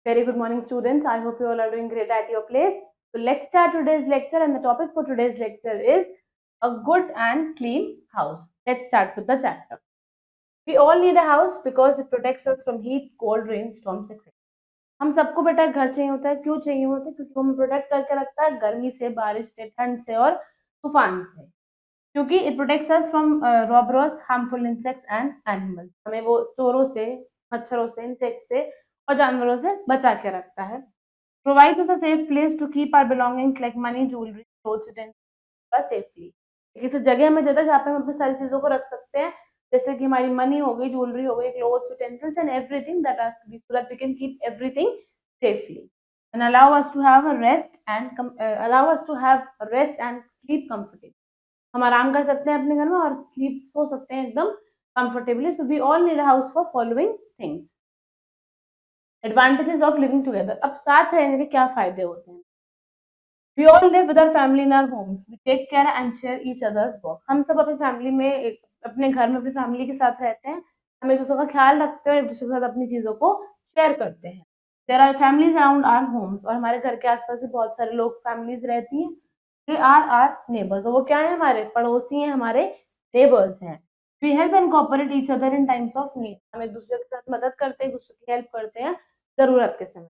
Very good morning, students. I hope you all are doing great at your place. So let's start today's lecture, and the topic for today's lecture is a good and clean house. Let's start with the chapter. We all need a house because it protects us from heat, cold, rain, storms, etc. हम सबको बेटा घर चाहिए होता है. क्यों चाहिए होता है? क्योंकि वो हमें प्रोटेक्ट करके रखता है गर्मी से, बारिश से, ठंड से और तूफान से. क्योंकि it protects us from robbers, harmful insects and animals. हमें वो चोरों से, मच्छरों से, इंसेक्ट से और जानवरों से बचा के रखता है. Provides us a safe place to keep our belongings like money, jewelry, clothes, utensils safely. एक ऐसी जगह हमें देता है जहाँ पे हम अपनी सारी चीजों को रख सकते हैं, जैसे कि हमारी मनी हो गई, ज्वेलरी हो गई, clothes, utensils and everything that are so that we can keep everything safely and allow us to have a rest and sleep comfortably. हम आराम कर सकते हैं अपने घर में और स्लीप सो सकते हैं एकदम comfortably. So we all need a house for following things. Advantages of living together. अब साथ रहने के क्या फायदे होते हैं? We all live with our family in our homes. We take care and share each others work. हम सब अपनी फैमिली में अपने घर में अपनी फैमिली के साथ रहते हैं. हम एक दूसरे का ख्याल रखते हैं और एक दूसरे के साथ अपनी चीजों को शेयर करते हैं. There are families around our homes. और हमारे घर के आसपास भी बहुत सारे लोग, फैमिलीज रहती हैं. They are our neighbours. और वो क्या है? हमारे पड़ोसी हैं, हमारे नेबर्स हैं. We help and cooperate each other in times of need. हम एक दूसरे के साथ मदद करते हैं, एक दूसरे की हेल्प करते हैं जरूरत के समय.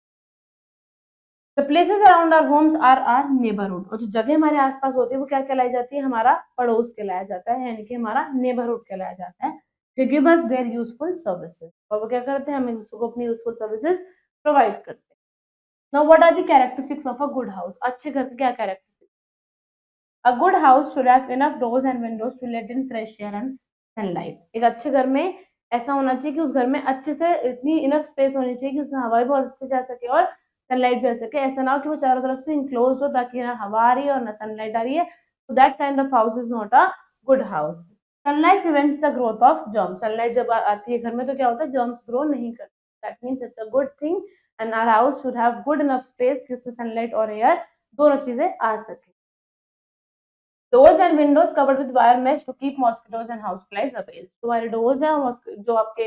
The places around our homes are our neighbourhood. और जो जगह हमारे आसपास होती है वो क्या कहलाई जाती है? हमारा पड़ोस कहलाया जाता है, यानी कि हमारा नेबरहुड कहलाया जाता है. They give us their useful services. और वो क्या करते हैं? हम दूसरों को अपनी यूजफुल सर्विसेज प्रोवाइड करते हैं. Now what are the characteristics of a good house? अच्छे घर के क्या characteristics? A good house should have enough doors and windows to let in fresh air and sunlight. एक अच्छे घर में ऐसा होना चाहिए कि उस घर में अच्छे से इतनी इनफ स्पेस होनी चाहिए कि उसमें हवा भी बहुत अच्छे जा सके और सनलाइट भी आ सके. ऐसा ना हो कि वो चारों तरफ से इनक्लोज हो ताकि ना हवा आ रही है और ना सनलाइट आ रही है. तो that kind of house is not a good house. Sunlight prevents the growth of germs. Sunlight जब आती है घर में तो क्या होता है? जर्म्स ग्रो नहीं करते. That means it's a good thing and our house should have good enough space कि उसमें सनलाइट और एयर दोनों चीजें आ सके. Doors and windows covered with wire mesh to keep mosquitoes and house flies away. तुम्हारे डोर्स हैं और जो आपके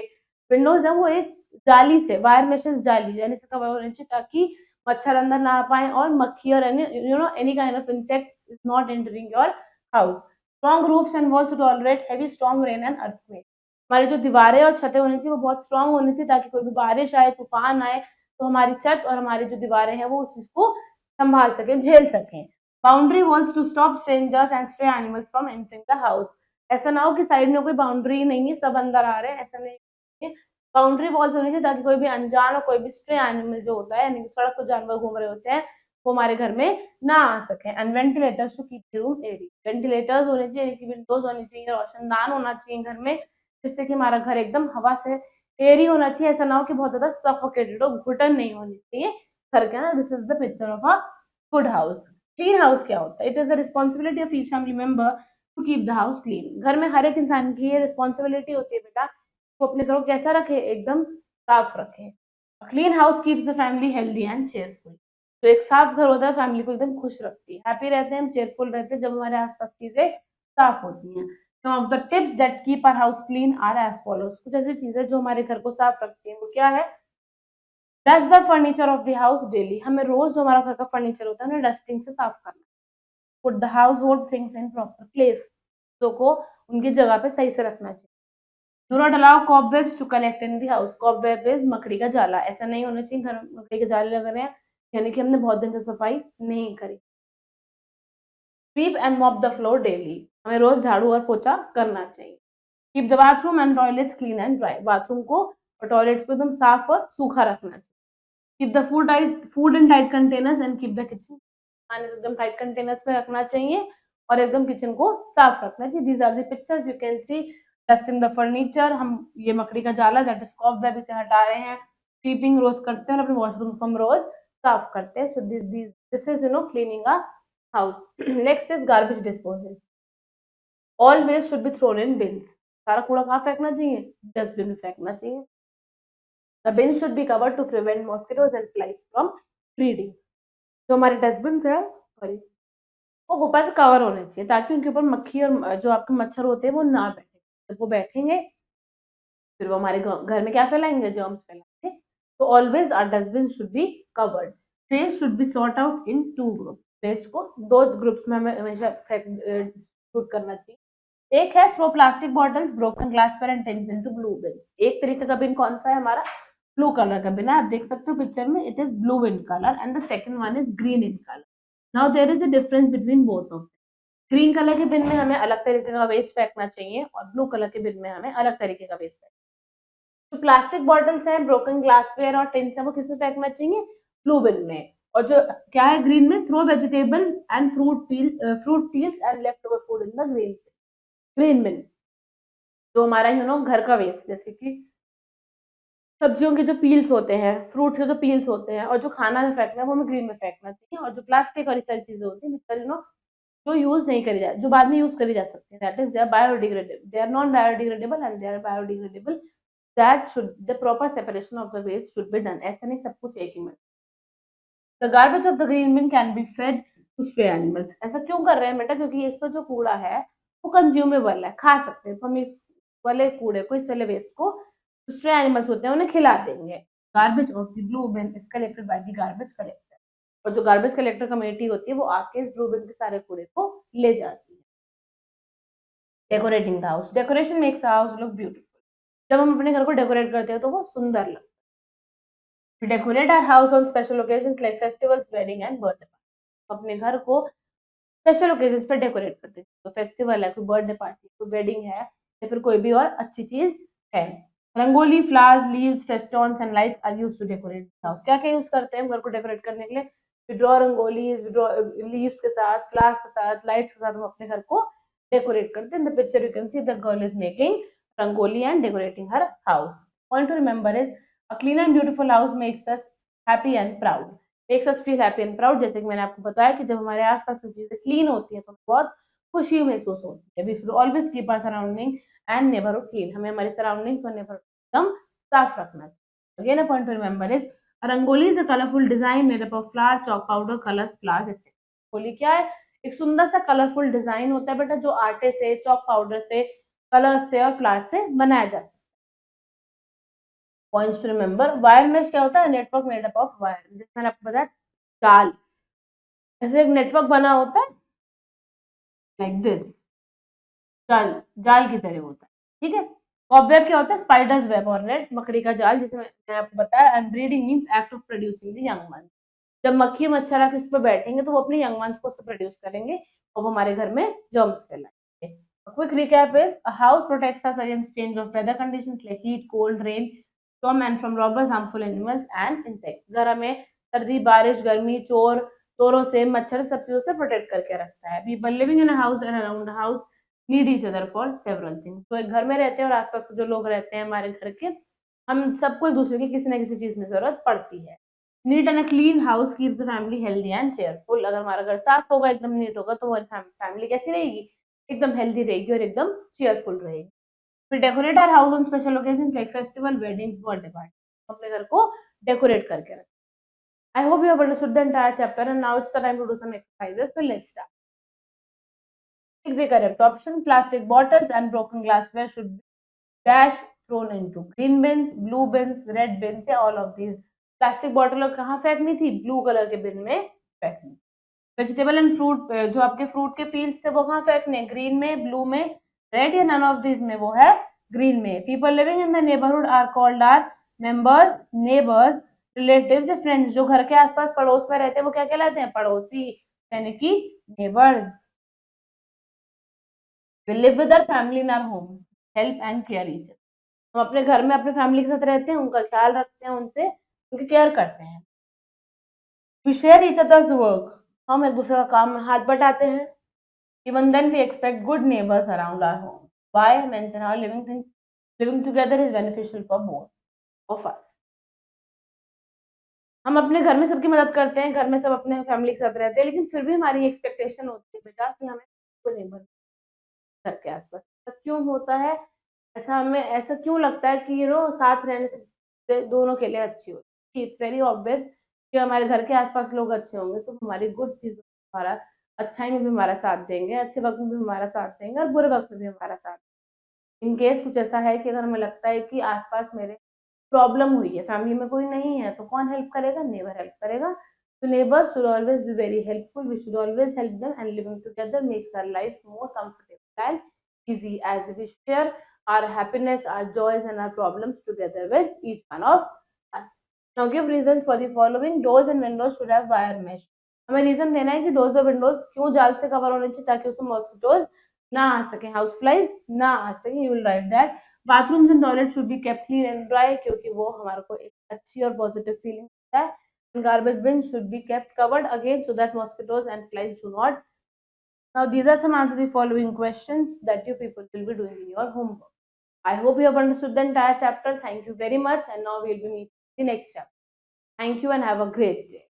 विंडोज हैं वो एक जाली से, वायर मेशेस जाली यानी से कवर होने चाहिए ताकि मच्छर अंदर ना आ पाए और मक्खी और any kind of insect is not entering your house. Strong roofs and walls to tolerate heavy storm, rain and earthquake. हमारी जो दीवारें और छतें होनी चाहिए वो बहुत स्ट्रॉन्ग होनी चाहिए ताकि कोई भी बारिश आए, तूफान आए तो हमारी छत और हमारी जो दीवारें हैं वो उस चीज को संभाल सके, झेल सकें. Boundary walls to stop strangers and stray animals from entering the house. ऐसा ना हो कि साइड में कोई बाउंड्री नहीं है, सब अंदर आ रहे हैं, ऐसा नहीं है. बाउंड्री वॉल्स होनी चाहिए ताकि कोई भी अनजान और कोई भी स्ट्रे एनिमल जो होता है, यानी सड़क पर जानवर घूम रहे होते हैं, वो हमारे घर में ना आ सके. And ventilators to keep the room air. Ventilators होने चाहिए, विंडोज होनी चाहिए, रोशनदान होना चाहिए घर में, जिससे कि हमारा घर एकदम हवा से एयरी होना चाहिए. ऐसा ना हो कि बहुत ज्यादा सफोकेटेड हो, घुटन नहीं होनी चाहिए घर के ना. This is the picture of a good house. Clean house क्या होता है? It is the responsibility of each family member to keep the house clean. घर में हर एक इंसान की ये रिस्पॉन्सिबिलिटी होती है बेटा, वो अपने घर को कैसा रखे? एकदम साफ रखे. Clean house keeps the family healthy and cheerful. तो एक साफ घर होता है, फैमिली को एकदम खुश रखती है, हैप्पी रहते हैं हम, चेयरफुल रहते हैं जब हमारे आसपास चीजें साफ होती हैं. Some of the tips that keep our house clean are as follows. कुछ ऐसी चीजें जो हमारे घर को साफ रखती हैं वो क्या है? Dust the furniture of the house daily. हमें रोज जो हमारा घर का फर्नीचर होता है उन्हें डस्टिंग से साफ करना. Put the household things in proper place. चीजों को उनकी जगह पे सही से रखना चाहिए. Do not allow cobwebs to collect in the house. Cobweb is मकड़ी का जाला. ऐसा नहीं होना चाहिए घर में मकड़ी के जाले लग रहे हैं यानी कि हमने बहुत दिन से सफाई नहीं करी. SVEEP and mop the floor daily. हमें रोज झाड़ू और पोछा करना चाहिए. Keep the bathroom and toilets clean and dry. Bathroom को और टॉयलेट्स को एकदम साफ और सूखा रखना चाहिए. Keep the food in tight containers and keep the kitchen. खाने को एकदम टाइट कंटेनर्स में रखना चाहिए और एकदम किचन को साफ रखना चाहिए. These are the pictures you can see. Dusting the furniture. हम ये मकड़ी का जाला दैट इज कॉबवेब इसे हटा रहे हैं. स्वीपिंग रोज करते हैं और अपने वॉशरूम को हम रोज साफ करते हैं. So this is cleaning a house. Next is garbage disposal. All waste should be thrown in bins. सारा कूड़ा कहाँ फेंकना चाहिए? डस्टबिन में फेंकना चाहिए. The bin should be covered to prevent mosquitoes and flies from breeding. जो हमारे डस्टबिन है सॉरी वो ऊपर से कवर होने चाहिए ताकि उनके ऊपर मक्खी और जो आपके मच्छर होते हैं वो ना बैठे. जब वो बैठेंगे फिर वो हमारे घर में क्या फैलाएंगे? जर्म्स फैलाएंगे. तो always our dustbin should be covered. Waste should be sorted out in 2 group. Waste को 2 ग्रुप्स में हमें हमेशा पुट करना चाहिए। एक है throw plastic bottles, broken glass paper and tins into blue bin. एक तरीके का बिन कौन सा है हमारा? ब्लू कलर का बिन है। आप देख सकते हो पिक्चर में, it is blue in colour and the second one is green in colour. Now there is a difference between both of. Green colour के बिन में हमें अलग तरीके का वेस्ट फेंकना चाहिए और ब्लू कलर के बिन में हमें अलग तरीके का वेस्ट फेंकना। जो प्लास्टिक बॉटल्स हैं, ब्रोकन ग्लासवेयर और टिन्स है, वो किसमें फेंकना चाहिए? ब्लू बिन में। और जो क्या है ग्रीन में? Throw vegetable and fruit peels and left over food in the green बिन। जो हमारा घर का वेस्ट, जैसे कि सब्जियों के जो पील्स होते हैं, फ्रूट्स के जो पील्स होते हैं और जो खाना में फेंकना है, वो हमें ग्रीन में फेंकना चाहिए। और जो प्लास्टिक और इस सारी चीजें होती हैं जो यूज नहीं करी जाए, जो बाद में यूज करी जा सकती है, that is they are biodegradable, they are non biodegradable and they are biodegradable. That should the proper separation of the waste should be done. ऐसा नहीं सब कुछ एक ही में। The garbage of the green bin can be fed to stray animals. ऐसा क्यों कर रहे हैं बेटा? क्योंकि इसका जो कूड़ा है वो कंज्यूमेबल है, खा सकते हैं। तो हम इस वाले कूड़े को, इस वाले वेस्ट को स्प्रे एनिमल्स होते हैं उन्हें खिला देंगे। Garbage of the blue bin is collected by the garbage collector. और जो गार्बेज कलेक्टर कमेटी होती है वो आके इस ब्लू बिन के सारे कूड़े को ले जाती है। Decorating the house. Decoration makes house look beautiful. जब हम अपने घर को डेकोरेट करते हैं तो वो सुंदर लगता है। Decorate our house on special occasions like festivals, wedding and birthday. अपने घर को स्पेशल ओकेजन्स पर डेकोरेट करते हैं। तो फेस्टिवल है, कोई बर्थडे पार्टी, कोई वेडिंग है या फिर कोई भी और अच्छी चीज है। Rangoli, flowers, leaves, फेस्टॉन्स and lights are used to decorate house. क्या क्या यूज करते हैं हम घर को डेकोरेट करने के लिए? विड्रॉ रंगोलीज, विड्रॉ लीव्स के साथ, फ्लावर्स के साथ, लाइट्स के साथ हम अपने घर को डेकोरेट करते हैं। In the picture you can see the girl is making rangoli and decorating her house. Point to remember is a clean and beautiful house makes us happy and proud. Makes us feel happy and proud. जैसे कि मैंने आपको बताया कि जब हमारे आसपास की चीजें क्लीन होती है तो बहुत खुशी महसूस होती है। We should always keep our surrounding and neighborhood clean. हमें हमारे सराउंडिंग्स और नेबरहुड एकदम साफ रखना चाहिए। Again, a point to remember is a rangoli is a colorful design made up of flour, chalk powder, colors, flowers, etc. Rangoli क्या है? एक सुंदर सा कलरफुल डिजाइन होता है बेटा, जो आटे से, चॉक पाउडर से, कलर से और फ्लावर से बनाया जाता है। Points to remember. Wire mesh क्या होता है? Network made up of wire. जैसे मैंने आपको बताया जाल, ऐसे एक नेटवर्क बना होता है लाइक दिस, जाल, जाल की तरह होता है। ठीक है। कॉबवेब क्या होता है? स्पाइडर्स वेब और नेट, मकड़ी का जाल, जिसे मैंने आपको बताया। And breeding means act of producing the young one. जब मक्खी मच्छर आके उस पर बैठेंगे तो वो अपने यंग वंस को प्रोड्यूस करेंगे और वो हमारे घर में germs फैलाएंगे। Quick recap is a house protects us against change of weather conditions like heat, cold, rain, storm and from robbers, harmful animals and insects. घर हमें सर्दी, बारिश, गर्मी, चोरों से, मच्छर, सब चीजों से प्रोटेक्ट करके रखता है। People living in a house and around house need each other for several things. तो एक घर में रहते हैं और आसपास के जो लोग रहते हैं हमारे घर के, हम सबको एक दूसरे की किसी न किसी चीज में जरूरत पड़ती है। Neat and clean house keeps the family healthy and cheerful. अगर हमारा घर साफ होगा, एकदम नीट होगा, तो हमारी फैमिली कैसी रहेगी? एकदम हेल्दी रहेगी और एकदम चेयरफुल रहेगी। फिर decorate our house on special occasion like festival, weddings, birthday party. अपने घर को डेकोरेट करके रखें। I hope you have understood the entire chapter and now it's the time to do some exercises. So let's start. Pick the correct option. Plastic bottles and broken glassware should be dash thrown into green bins, blue bins, red bins या all of these. Plastic bottle कहाँ फेंकनी थी? Blue colour के bin में फेंकनी। Vegetable and fruit, जो आपके fruit के peels थे वो कहाँ फेंकने? ग्रीन में, ब्लू में, रेड या नन ऑफ दिस में? वो है ग्रीन में। People living in the neighbourhood are called our members, neighbours, relatives या फ्रेंड्स। जो घर के आसपास पड़ोस में रहते हैं वो क्या कहलाते हैं? पड़ोसी, यानी कि neighbours. We live with our family in our home, help and care each other. हम अपने घर में अपने फैमिली के साथ रहते हैं, उनका ख्याल रखते हैं, उनसे उनकी केयर करते हैं। We share each other's work. हम एक दूसरे का काम में हाथ बटाते हैं। Even then we expect good neighbors around our home. Why I mention how living together is beneficial for both of us. हम अपने घर में सबकी मदद करते हैं, घर में सब अपने फैमिली के साथ रहते हैं, लेकिन फिर भी हमारी एक्सपेक्टेशन होती है बेटा कि हमें कोई नेबर घर के आसपास। ऐसा क्यों होता है? ऐसा हमें ऐसा क्यों लगता है कि साथ रहने से दोनों के लिए अच्छी होती है? इट्स वेरी ऑब्वियस कि हमारे घर के आसपास लोग अच्छे होंगे तो हमारी गुड चीजों में हमारा, अच्छाई में भी हमारा साथ देंगे, अच्छे वक्त में भी हमारा साथ देंगे और बुरे वक्त में भी हमारा साथ। इन केस कुछ ऐसा है कि अगर हमें लगता है कि आसपास मेरे प्रॉब्लम हुई है, फैमिली में कोई नहीं है, तो कौन हेल्प करेगा? नेबर हेल्प करेगा। तो neighbours should always be very helpful, we should always help them, and living together makes our life more comfortable and easy as we share our happiness, our joys and our problems together with each one of us. Now give reasons for the following. Doors and windows should have wire mesh. हमें reason देना है कि doors और Windows क्यों जाल से cover होने चाहिए, ताकि उसमें मॉस्किटोज ना आ सके, हाउस फ्लाइज ना आ सके। You will write that. bathrooms and toilets should be kept clean and dry, क्योंकि वो हमारे को एक अच्छी और पॉजिटिव फीलिंग देता है। And garbage bins should be kept covered again so that mosquitoes and flies do not. Now these are some answers to the following questions that you people will be doing in your homework. I hope you have understood the entire chapter. Thank you very much, and now we'll be meeting the next chapter. Thank you and have a great day.